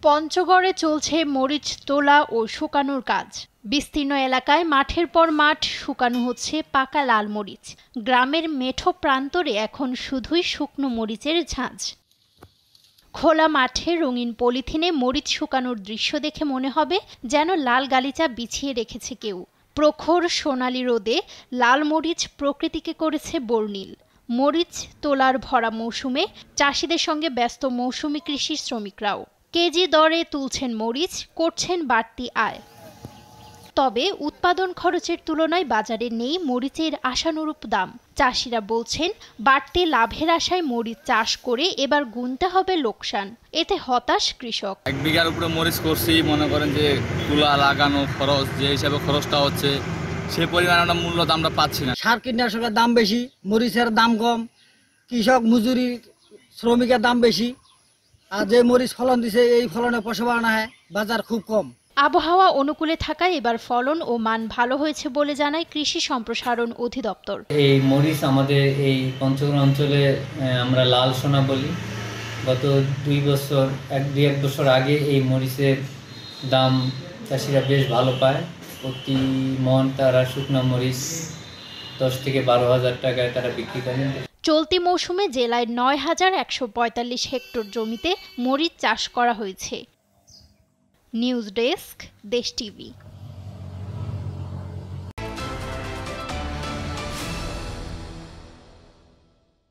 পঞ্চগড়ে চলছে মরিচ তোলা ও শুকানোর কাজ। বিস্তীর্ণ এলাকায় মাঠের পর মাঠ শুকানো হচ্ছে পাকা লাল মরিচ। গ্রামের মেঠো প্রান্তরে এখন শুধুই শুকনো মরিচের ঝাঁঝ। খোলা মাঠে রঙিন পলিথিনে মরিচ শুকানোর দৃশ্য দেখে মনে হবে যেন লাল গালিচা বিছিয়ে রেখেছে কেউ। প্রখর সোনালি রোদে লাল মরিচ প্রকৃতিকে করেছে বর্ণিল। মরিচ তোলার ভরা মৌসুমে চাষিদের সঙ্গে ব্যস্ত মৌসুমি কৃষি শ্রমিকরাও। কেজি দরে তুলছেন মরিচ, করছেন বাড়তি আয়। তবে উৎপাদন খরচের তুলনায় বাজারে নেই মরিচের আশানুরূপ দাম। চাষিরা বলছেন বাড়তি লাভের আশায় মরিচ চাষ করে এবার গুনতে হবে লোকসান। এতে হতাশ কৃষক। 1 বিঘার উপরে মরিচ করছি, মনে করেন যে তুলা লাগানো খরচ যে হিসাবে খরচটা হচ্ছে সে পরিমাণ আমরা মূল্য আমরা পাচ্ছি না। সার কীটনাশকের দাম বেশি, মরিচের দাম কম, কৃষক মজুরি শ্রমিকের দাম বেশি, আর যে মরিচ ফলন দিছে এই ফলনে পয়সা বাড়ানো হয়, বাজার খুব কম। আবহাওয়া অনুকূলে থাকায় এবার ফলন ও মান ভালো হয়েছে বলে জানায় কৃষি সম্প্রসারণ অধিদপ্তর। এই মরিচ আমাদের এই পঞ্চগড় অঞ্চলে আমরা লাল সোনা বলি। গত 2 বছর 1-2 বছর আগে এই মরিচের দাম চাষিরা বেশ ভালো পায়। প্রতি মন তারা শুকনো মরিচ 10 থেকে 12,000 টাকায় তারা বিক্রি করেন। চলতি মৌসুমে জেলায় 9,145 হেক্টর জমিতে মরিচ চাষ করা হয়েছে। নিউজ ডেস্ক, দেশ টিভি।